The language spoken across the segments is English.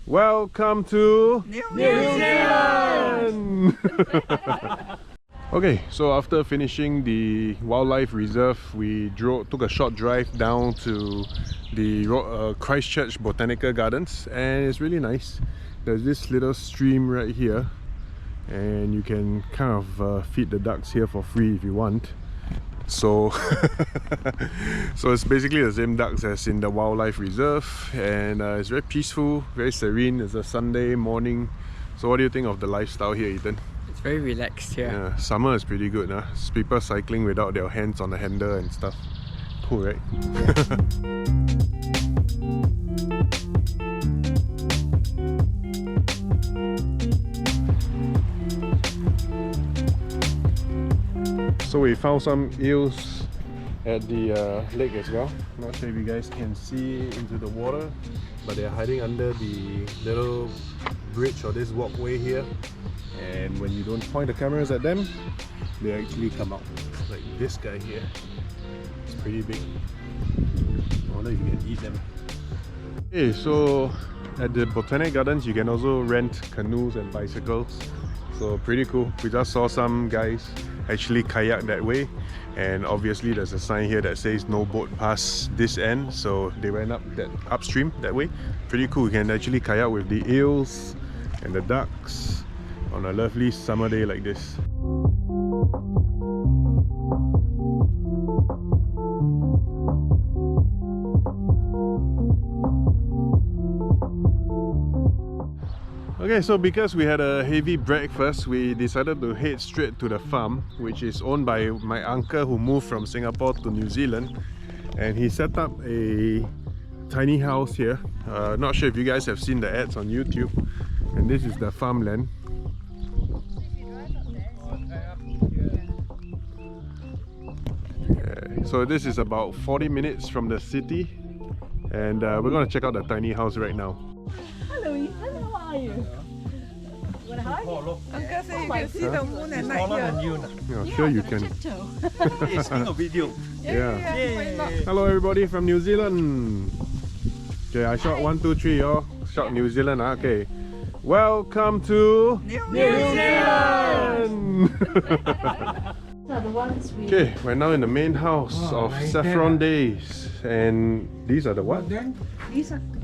Welcome to New Zealand! Okay, so after finishing the wildlife reserve, we took a short drive down to the Christchurch Botanical Gardens, and it's really nice. There's this little stream right here, and you can kind of feed the ducks here for free if you want. So so it's basically the same ducks as in the wildlife reserve, and it's very peaceful, very serene. It's a Sunday morning. So what do you think of the lifestyle here, Ethan? It's very relaxed here. Yeah, summer is pretty good. It's people cycling without their hands on the handle and stuff. Cool, right? So we found some eels at the lake as well. Not sure if you guys can see into the water, but they're hiding under the little bridge or this walkway here. And when you don't point the cameras at them, they actually come out. Like this guy here. It's pretty big. I wonder if you can eat them. Okay, so at the Botanic Gardens you can also rent canoes and bicycles. So pretty cool. We just saw some guys actually kayak that way, and obviously there's a sign here that says no boat past this end, so they went up that upstream that way. Pretty cool. You can actually kayak with the eels and the ducks on a lovely summer day like this. Okay, so because we had a heavy breakfast, we decided to head straight to the farm, which is owned by my uncle who moved from Singapore to New Zealand, and he set up a tiny house here. Not sure if you guys have seen the ads on YouTube, and this is the farmland. So this is about 40 minutes from the city, and we're going to check out the tiny house right now. Hello Ethan, how are you? What are you? Uncle say you can see the moon at night here. Yeah, sure you can. It's in a video. Yeah. Hello everybody from New Zealand. Okay, I shot 1, 2, 3. Oh, shot New Zealand. Okay. Welcome to New Zealand. Okay, we're now in the main house of Saffron Days, and these are the what?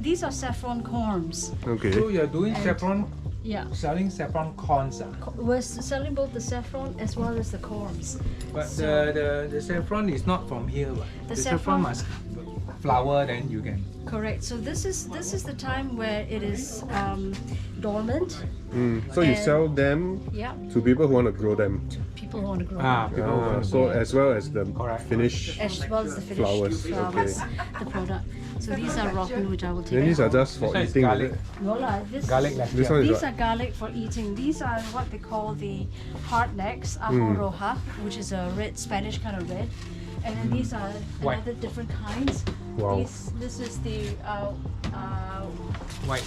These are saffron corns. Okay. So you're doing saffron, Yeah. selling saffron corns, We're selling both the saffron as well as the corns. but So- the saffron is not from here. Right? The The saffron- saffron must flower, then you can. Correct. So this is the time where it is dormant. So you And- sell them Yeah. to people who want to grow them. People want to grow People Ah, want to so grow. as well as the Correct. finished. as well as the finished Flowers, flowers, the product. So these are rotten, which I will take. Then these are out. just for This one is eating. is garlic. it? No lah, Garlic like This one is These what? are garlic for eating. These are what they call the hardnecks, ajo roja, which is a red, Spanish kind of red. And then these are White. another different kinds. Wow. This is the white.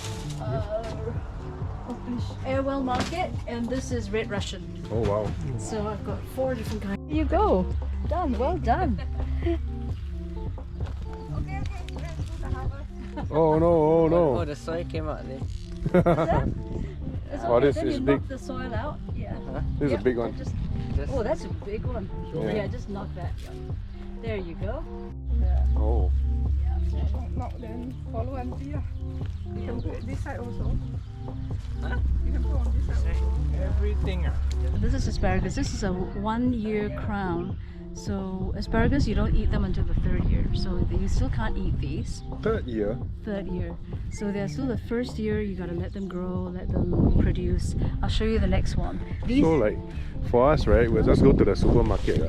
Airwell Market, and this is Red Russian. Oh wow. So I've got 4 different kinds. Here you go. Done. Well done. Oh no, oh no. Oh, the soil came out there. It's Oh, okay. this Then is you big. knock the soil out. Yeah. This is Yeah, a big one. Just, Just oh, that's a big one. Yeah. Yeah, just knock that. There you go. Oh. Not then follow auntie. You can put this side also. You can put on this side also. Everything. This is asparagus. This is a 1-year crown. So asparagus, you don't eat them until the 3rd year. So you still can't eat these. 3rd year. 3rd year. So they're still the 1st year. You gotta let them grow, let them produce. I'll show you the next one. These. So like for us, right, we'll just go to the supermarket.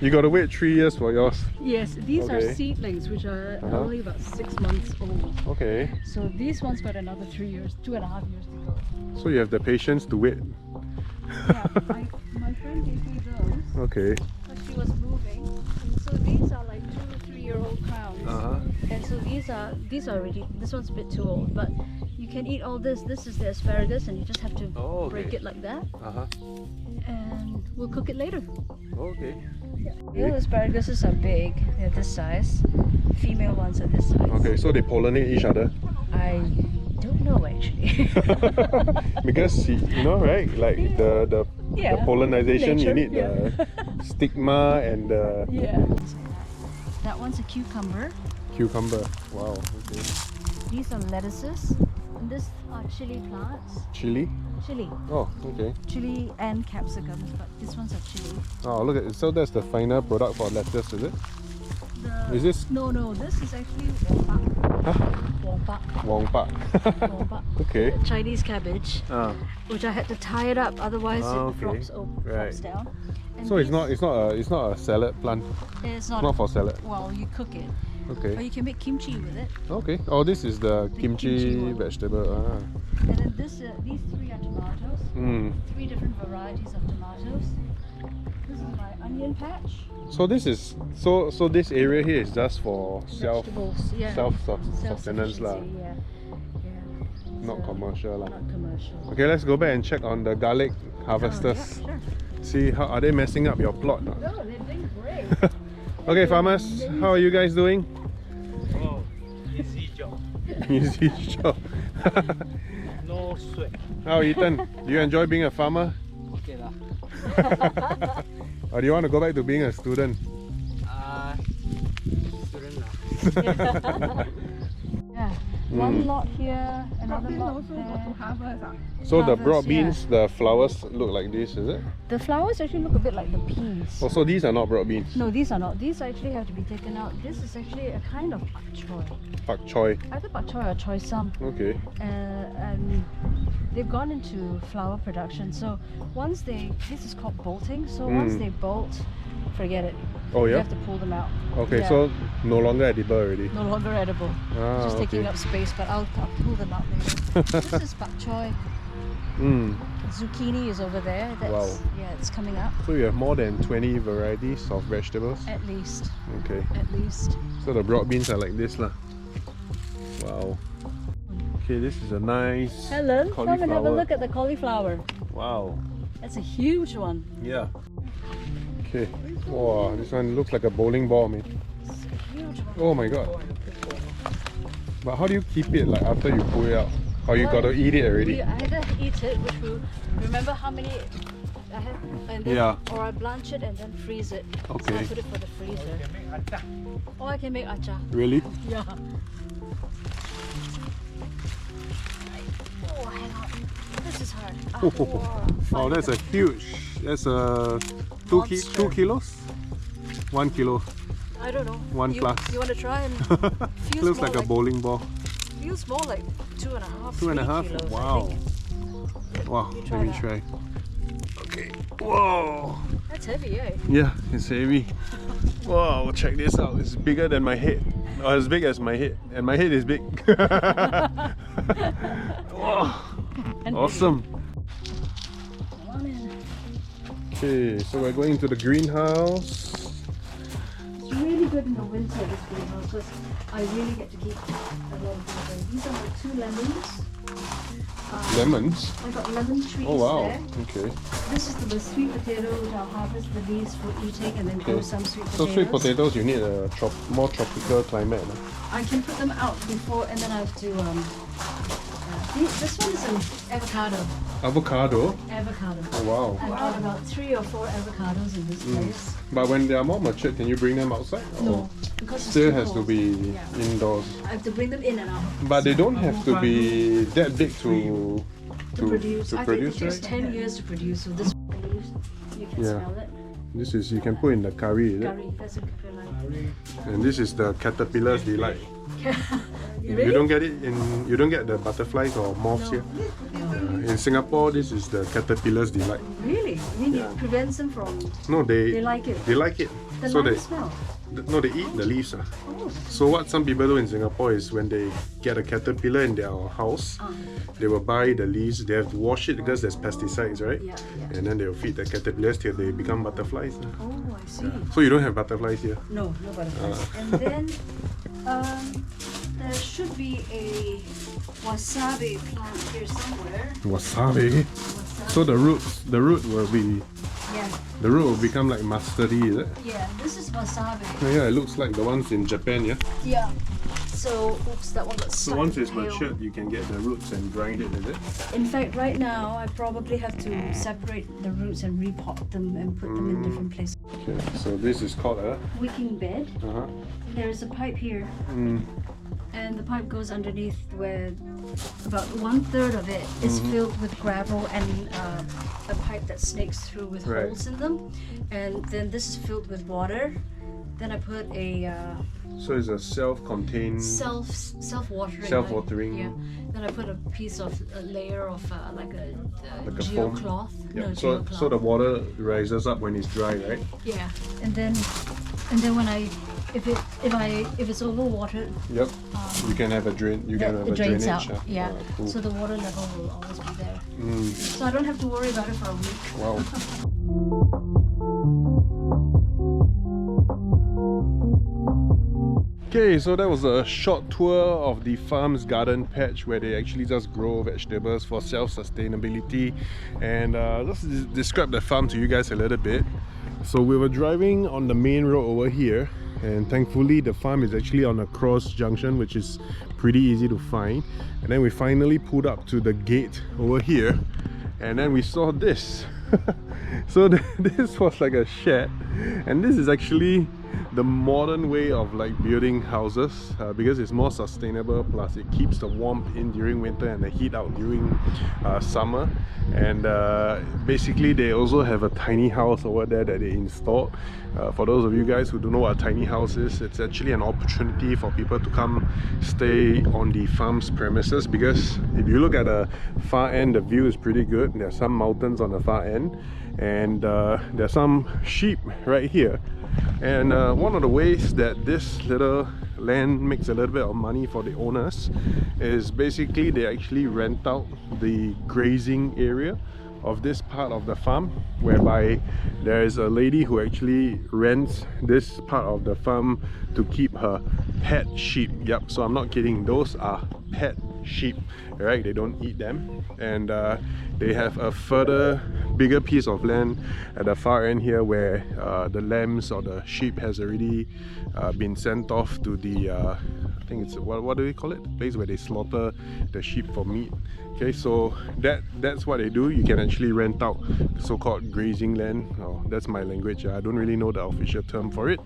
You gotta wait 3 years for yours. Yes, these are Okay. seedlings, which are Uh-huh. only about 6 months old. Okay. So these ones got another 3 years, 2.5 years to go. So you have the patience to wait. Yeah, my friend gave me those. Okay. But she was moving. So these are like 2 or 3 year old crowns. And so these are already, this one's a bit too old, but you can eat all this. This is the asparagus, and you just have to Oh, break okay. it like that, Uh-huh. and we'll cook it later. Okay. The other asparaguses are big, they're this size. Female ones are this size. Okay, so they pollinate each other. I No, actually. Because you know, right? Like the Yeah, pollinization, you nature, need yeah. the stigma and the Yeah. That one's a cucumber. cucumber. Wow. Okay. These are lettuces. And this are chili plants. Chili. Chili. Oh, okay. Chili and capsicums, but these ones are chili. Oh, look at it. So that's the final product for lettuce, is it? Is this No, this is actually wong pak. Wong Pak? Wong pak. Okay. Chinese cabbage, which I had to tie it up, otherwise Ah, it okay. drops Right. down. And So it's these- not a salad plant. It's Not for salad. Well, you cook it, or Okay. you can make kimchi with it. Okay. Oh, this is the kimchi kimchi one. vegetable. Ah. And then these three are tomatoes. Mm. 3 different varieties of tomatoes. This is my onion patch. So this is so this area here is just for Vegetables, yeah. sustenance lah, Self-sufficiency, yeah. not So, commercial lah. Not commercial. Okay, let's go back and check on the garlic harvesters. Oh, yeah, sure. See how are they messing up your plot? Now? No, they're doing great. Okay, farmers, how are you guys doing? Oh, easy job. Easy job. No sweat. How Ethan? Do you enjoy being a farmer? Okay lah. Or do you want to go back to being a student? Student lah. Yeah. One lot here, another Probably lot also got to there. harvest. So the Harvest, broad yeah. beans, the flowers look like this, is it? The flowers actually look a bit like the peas. Oh, so these are not broad beans. No, these are not. These actually have to be taken out. This is actually a kind of pak choy. Pak choy. Either pak choy or choy sam. Okay. And they've gone into flower production. So once this is called bolting. So once they bolt, forget it. Oh You yeah. have to pull them out. Okay, Yeah. so no longer edible already. No longer edible. Ah, Just taking okay. up space, but I'll pull them out later. This is pak choy. Mm. Zucchini is over there. That's, Wow. Yeah, it's coming up. So you have more than 20 varieties of vegetables. At least. Okay. At least. So the broad beans are like this lah. Wow. Okay, this is a nice Helen, come and have a cauliflower. look at the cauliflower. Wow. That's a huge one. Yeah. Okay. Wow, this one looks like a bowling ball, man. It's a huge one. Oh my god. But how do you keep it like after you pull it out? Or you Well, gotta eat it already? We either eat it, which will remember how many I have, and then, Yeah. or I blanch it and then freeze it. So I Okay. put it for the freezer. Or I can make acha. Really? Yeah. Oh, hang on. This is hard. Ah, Oh, that's a huge. That's a 2 Monster. kilos? 1 kilo. I don't know. One you, plus. You want to try and feels Looks more like a bowling ball. Feels more like 2.5. 2.5? 3 kilos, I Wow. think. Wow, You let try me that. try. Okay. Whoa. That's heavy, eh? Yeah, it's heavy. Wow, check this out. It's bigger than my head. Or as big as my head. And my head is big. Wow. And Awesome. Come on in. Okay, so we're going to the greenhouse. It's really good in the winter, this greenhouse, because I really get to keep a lot of things in. These are my 2 lemons. Lemons. I got lemon trees Oh wow. there. Okay. This is the sweet potato, which I'll harvest the leaves for eating and then grow Okay. some sweet So potatoes. sweet potatoes, you need a more tropical climate. No? I can put them out before, and then I have to. This one is an avocado. Avocado. Avocado. Oh wow. I've got about 3 or 4 avocados in this place. But when they are more matured, can you bring them outside? No, Or because it's still too has to cold. be Yeah. indoors. I have to bring them in and out But they don't have to be that big to to produce. to I produce, think it takes right? 10 years to produce. So this leaves, you can Yeah. smell it. This is you can put in the curry, is it? Curry, that's a good feeling. And this is the caterpillar's delight. You don't get it you don't get the butterflies or moths here. In Singapore, this is the caterpillar's delight. Really? I mean, it prevents them from. No, They like it. They like it. The so nice smell. no, they eat the leaves. Oh. So what some people do in Singapore is when they get a caterpillar in their house, they will buy the leaves. They have to wash it because there's pesticides, right? Yeah, yeah. And then they will feed the caterpillars till they become butterflies. Oh, I see. So you don't have butterflies here. No, no butterflies. And then there should be a wasabi plant here somewhere. Wasabi. Wasabi. So the root will be Yeah, the root will become like mustardy, is it? yeah. This is wasabi. Oh, yeah, it looks like the ones in Japan, yeah. Yeah. So, oops, that one got So stuck. once in it's the tail. matured, you can get the roots and grind it, is it? In fact, right now I probably have to separate the roots and repot them and put them in different places. Okay, so this is called a... Wicking bed. Uh-huh. There's a pipe here, Mm. and the pipe goes underneath where about 1/3 of it is filled with gravel and a pipe that snakes through with Right. holes in them, and then this is filled with water. Then I put a So it's a self-contained... self-watering. Self-watering. Yeah. Then I put a piece of a layer of like a Like a foam? geocloth. Yeah. No, So geocloth. the water rises up when it's dry, right? Yeah, and then when if it's overwatered, Yep. You can have a drain. You can have it a drains drainage. out. Yeah, Cool. so the water level will always be there. Mm. So I don't have to worry about it for a week. Wow. Okay, so that was a short tour of the farm's garden patch where they actually just grow vegetables for self-sustainability, and just describe the farm to you guys a little bit. So we were driving on the main road over here, and thankfully the farm is actually on a cross junction, which is pretty easy to find. And then we finally pulled up to the gate over here, and then we saw this. So this was like a shed, and this is actually the modern way of like building houses, because it's more sustainable, plus it keeps the warmth in during winter and the heat out during summer. And basically they also have a tiny house over there that they installed. For those of you guys who don't know what a tiny house is, it's actually an opportunity for people to come stay on the farm's premises, because if you look at the far end, the view is pretty good. There are some mountains on the far end, and there are some sheep right here. And one of the ways that this little land makes a little bit of money for the owners is basically they actually rent out the grazing area of this part of the farm, whereby there is a lady who actually rents this part of the farm to keep her pet sheep. Yep, so I'm not kidding, those are pet sheep, right? They don't eat them, and they have a further bigger piece of land at the far end here where the lambs or the sheep has already been sent off to the I think it's what do we call it? The place where they slaughter the sheep for meat. Okay, so that's what they do. You can actually rent out so-called grazing land. Oh, that's my language. I don't really know the official term for it.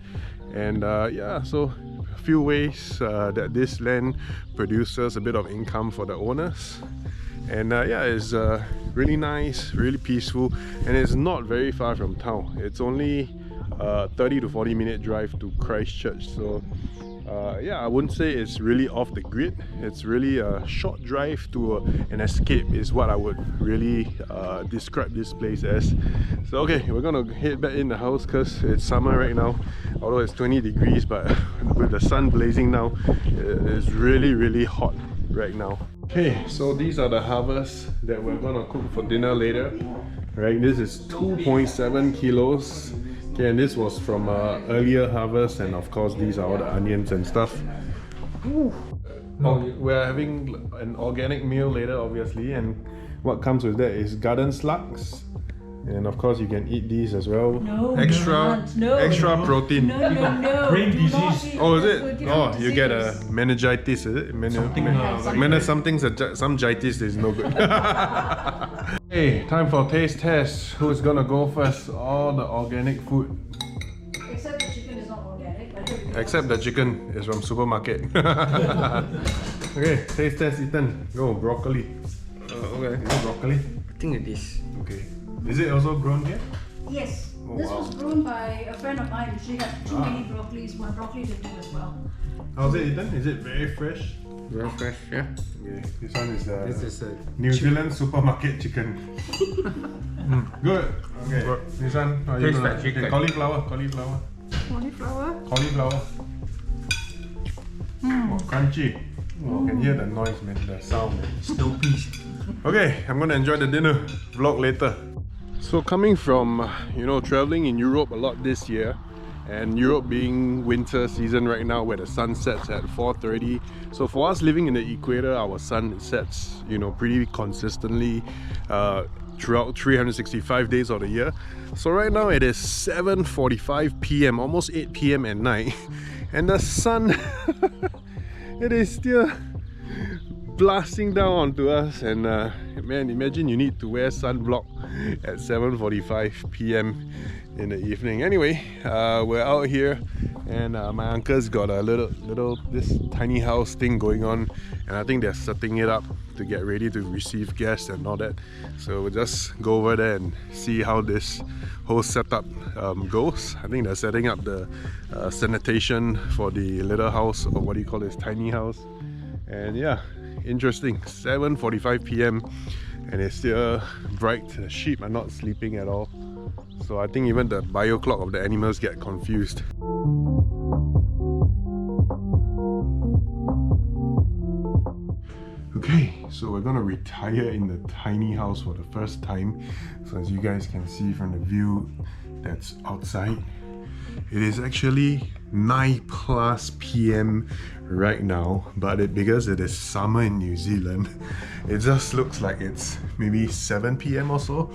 And yeah, so a few ways that this land produces a bit of income for the owners. And yeah, it's really nice, really peaceful, and it's not very far from town. It's only 30 to 40 minute drive to Christchurch. So yeah, I wouldn't say it's really off the grid. It's really a short drive to an escape is what I would really describe this place as. So okay, we're gonna head back in the house because it's summer right now, although it's 20 degrees, but with the sun blazing now, it's really hot right now. Okay, so these are the harvests that we're gonna cook for dinner later. Right, this is 2.7 kilos. Okay, and this was from earlier harvest, and of course these are all the onions and stuff. Ooh. We're having an organic meal later, obviously, and what comes with that is garden slugs. And of course you can eat these as well. No, extra no. extra protein. No. Brain Do not disease. eat Oh, is this, it? will give Oh, you get a disease. meningitis, is it? Some jitis is no good. Hey, time for taste test. Who's gonna go first? All the organic food. Except the chicken is not organic. But everything Except the chicken is from supermarket. Okay, taste test, Ethan. Go, broccoli. Okay. Is it broccoli? I think it is. Okay. Is it also grown here? Yes, Oh, this wow. was grown by a friend of mine. She had too many broccolis. My broccoli didn't do as well. How's it, Ethan? Is it very fresh? Very fresh, yeah. Okay, this one is This is a New Zealand supermarket chicken. Good. Okay. This one. Tastes like chicken. Okay, cauliflower. Cauliflower. Oh, crunchy. Oh, can hear the noise, man. The sound, man. snow peas. Okay, I'm gonna enjoy the dinner. Vlog later. So coming from, you know, traveling in Europe a lot this year, and Europe being winter season right now where the sun sets at 4:30. So for us living in the equator, our sun sets, you know, pretty consistently throughout 365 days of the year. So right now it is 7:45 p.m, almost 8 p.m. at night, and the sun it is still blasting down onto us, and man, imagine you need to wear sunblock at 7:45 p.m. in the evening. Anyway, we're out here, and my uncle's got a little this tiny house thing going on, and I think they're setting it up to get ready to receive guests and all that. So we'll just go over there and see how this whole setup goes. I think they're setting up the sanitation for the little house, or what do you call this, tiny house. And yeah, interesting. 7:45 p.m. and it's still bright. The sheep are not sleeping at all. So I think even the bio clock of the animals get confused. Okay, so we're gonna retire in the tiny house for the first time. So as you guys can see from the view that's outside, it is actually 9+ p.m. right now, but because it is summer in New Zealand, it just looks like it's maybe 7 p.m. or so.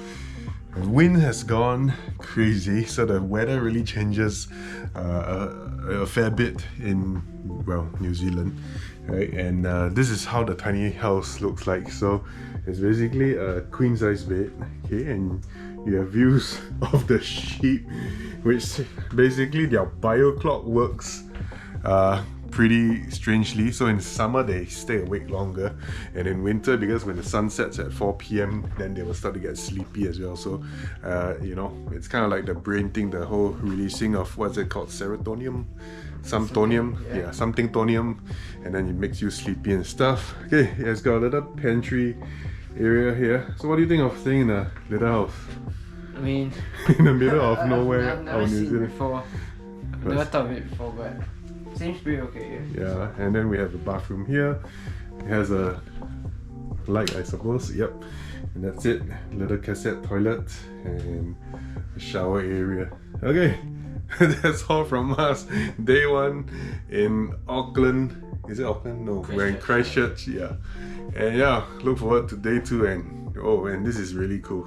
The wind has gone crazy, so the weather really changes a fair bit in, well, New Zealand, right? And this is how the tiny house looks like. So it's basically a queen size bed, okay, and you have views of the sheep, which basically their bio clock works pretty strangely. So in summer they stay awake longer, and in winter, because when the sun sets at 4 p.m, then they will start to get sleepy as well. So you know, it's kind of like the brain thing, the whole releasing of, what's it called, serotonin, something tonium, and then it makes you sleepy and stuff. Okay, yeah, it's got a little pantry area here. So what do you think of staying in a little house? I mean, in the middle of nowhere, I've never New seen it Zealand. before. I've never thought of it before, but seems pretty okay. Yeah, and then we have a bathroom here. It has a light, I suppose. Yep, and that's it. Little cassette toilet and a shower area. Okay, that's all from us. Day one in Auckland. Is it Auckland? No, we're in Christchurch. Yeah, and yeah, look forward to day two. And oh man, this is really cool.